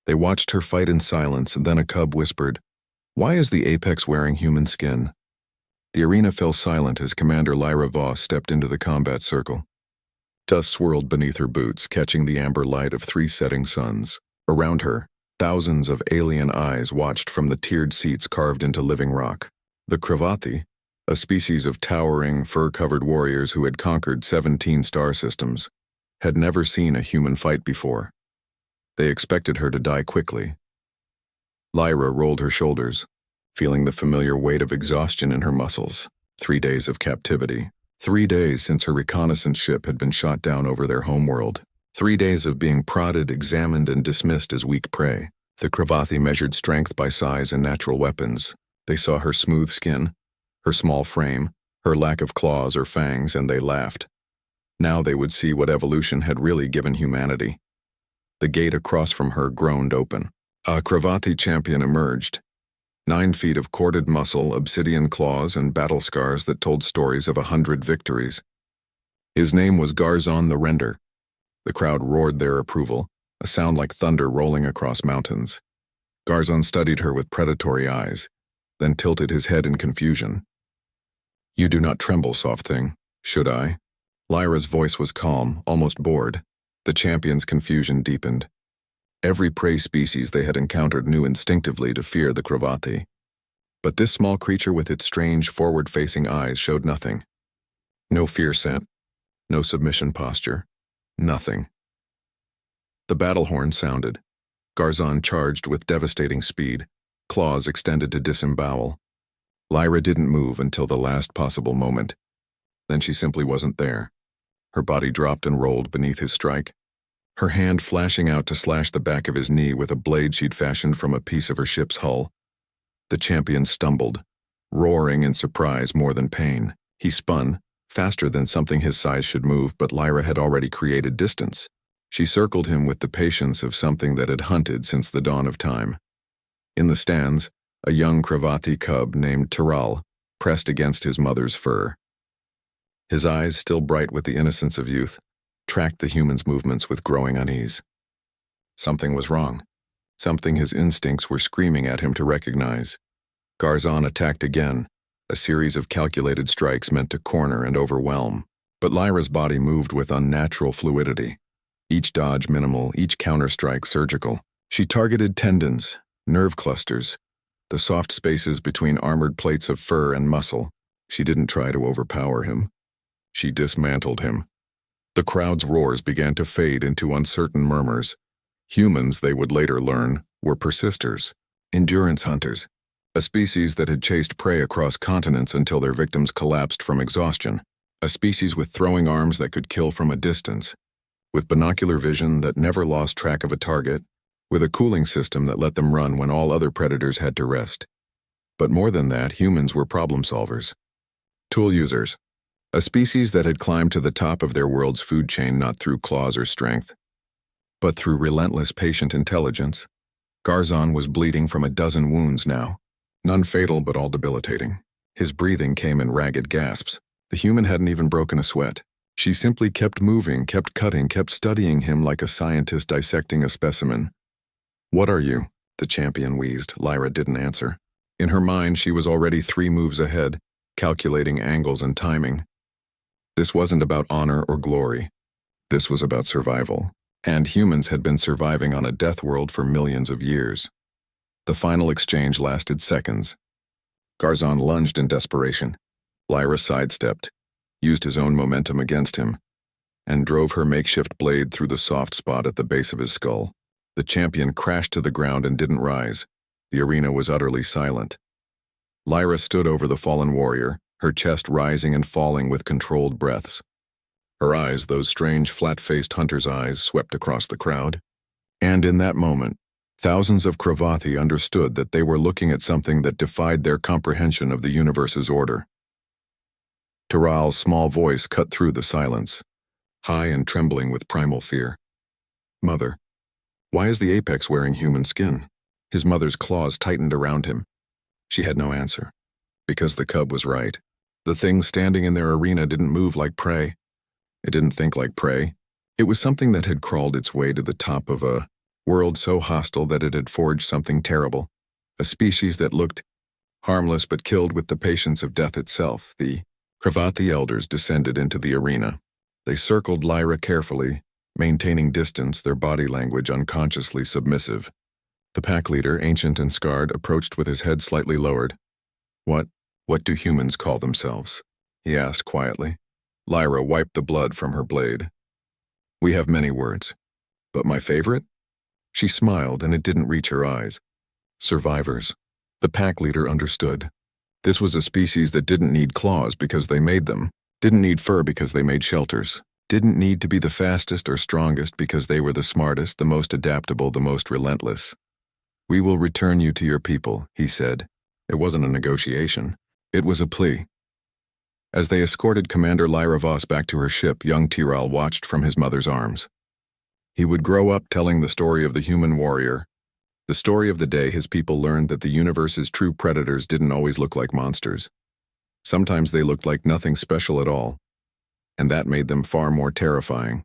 They watched her fight in silence, and then a cub whispered, "Why is the apex wearing human skin?" The arena fell silent as Commander Lyra Voss stepped into the combat circle. Dust swirled beneath her boots, catching the amber light of 3 setting suns. Around her, thousands of alien eyes watched from the tiered seats carved into living rock. The Kravathi, a species of towering, fur-covered warriors who had conquered 17 star systems, had never seen a human fight before. They expected her to die quickly. Lyra rolled her shoulders, feeling the familiar weight of exhaustion in her muscles. 3 days of captivity. 3 days since her reconnaissance ship had been shot down over their homeworld. 3 days of being prodded, examined, and dismissed as weak prey. The Kravathi measured strength by size and natural weapons. They saw her smooth skin, her small frame, her lack of claws or fangs, and they laughed. Now they would see what evolution had really given humanity. The gate across from her groaned open. A Kravathi champion emerged. 9 feet of corded muscle, obsidian claws, and battle scars that told stories of 100 victories. His name was Garzon the Render. The crowd roared their approval, a sound like thunder rolling across mountains. Garzon studied her with predatory eyes, then tilted his head in confusion. "You do not tremble, soft thing, should I?" Lyra's voice was calm, almost bored. The champion's confusion deepened. Every prey species they had encountered knew instinctively to fear the Kravathi. But this small creature with its strange, forward-facing eyes showed nothing. No fear scent, no submission posture, nothing. The battle horn sounded. Garzon charged with devastating speed, claws extended to disembowel. Lyra didn't move until the last possible moment. Then she simply wasn't there. Her body dropped and rolled beneath his strike, her hand flashing out to slash the back of his knee with a blade she'd fashioned from a piece of her ship's hull. The champion stumbled, roaring in surprise more than pain. He spun, faster than something his size should move, but Lyra had already created distance. She circled him with the patience of something that had hunted since the dawn of time. In the stands, a young Kravathi cub named Tiral pressed against his mother's fur. His eyes, still bright with the innocence of youth, tracked the human's movements with growing unease. Something was wrong. Something his instincts were screaming at him to recognize. Garzon attacked again, a series of calculated strikes meant to corner and overwhelm. But Lyra's body moved with unnatural fluidity. Each dodge minimal, each counterstrike surgical. She targeted tendons, nerve clusters, the soft spaces between armored plates of fur and muscle. She didn't try to overpower him. She dismantled him. The crowd's roars began to fade into uncertain murmurs. Humans, they would later learn, were persisters, endurance hunters, a species that had chased prey across continents until their victims collapsed from exhaustion, a species with throwing arms that could kill from a distance, with binocular vision that never lost track of a target, with a cooling system that let them run when all other predators had to rest. But more than that, humans were problem solvers, tool users, a species that had climbed to the top of their world's food chain not through claws or strength, but through relentless patient intelligence. Garzon was bleeding from a dozen wounds now, none fatal but all debilitating. His breathing came in ragged gasps. The human hadn't even broken a sweat. She simply kept moving, kept cutting, kept studying him like a scientist dissecting a specimen. "What are you?" the champion wheezed. Lyra didn't answer. In her mind, she was already 3 moves ahead, calculating angles and timing. This wasn't about honor or glory. This was about survival. And humans had been surviving on a death world for millions of years. The final exchange lasted seconds. Garzon lunged in desperation. Lyra sidestepped, used his own momentum against him, and drove her makeshift blade through the soft spot at the base of his skull. The champion crashed to the ground and didn't rise. The arena was utterly silent. Lyra stood over the fallen warrior, her chest rising and falling with controlled breaths. Her eyes, those strange, flat-faced hunter's eyes, swept across the crowd. And in that moment, thousands of Kravathi understood that they were looking at something that defied their comprehension of the universe's order. Tiral's small voice cut through the silence, high and trembling with primal fear. "Mother, why is the apex wearing human skin?" His mother's claws tightened around him. She had no answer, because the cub was right. The thing standing in their arena didn't move like prey. It didn't think like prey. It was something that had crawled its way to the top of a World so hostile that it had forged something terrible. A species that looked harmless but killed with the patience of death itself. The Cravat elders descended into the arena. They circled Lyra carefully, maintaining distance, their body language unconsciously submissive. The pack leader, ancient and scarred, approached with his head slightly lowered. What do humans call themselves? He asked quietly. Lyra wiped the blood from her blade. We have many words. But my favorite? She smiled, and it didn't reach her eyes. Survivors. The pack leader understood. This was a species that didn't need claws because they made them, didn't need fur because they made shelters, didn't need to be the fastest or strongest because they were the smartest, the most adaptable, the most relentless. We will return you to your people, he said. It wasn't a negotiation. It was a plea. As they escorted Commander Lyra Voss back to her ship, young Tyrell watched from his mother's arms. He would grow up telling the story of the human warrior, the story of the day his people learned that the universe's true predators didn't always look like monsters. Sometimes they looked like nothing special at all, and that made them far more terrifying.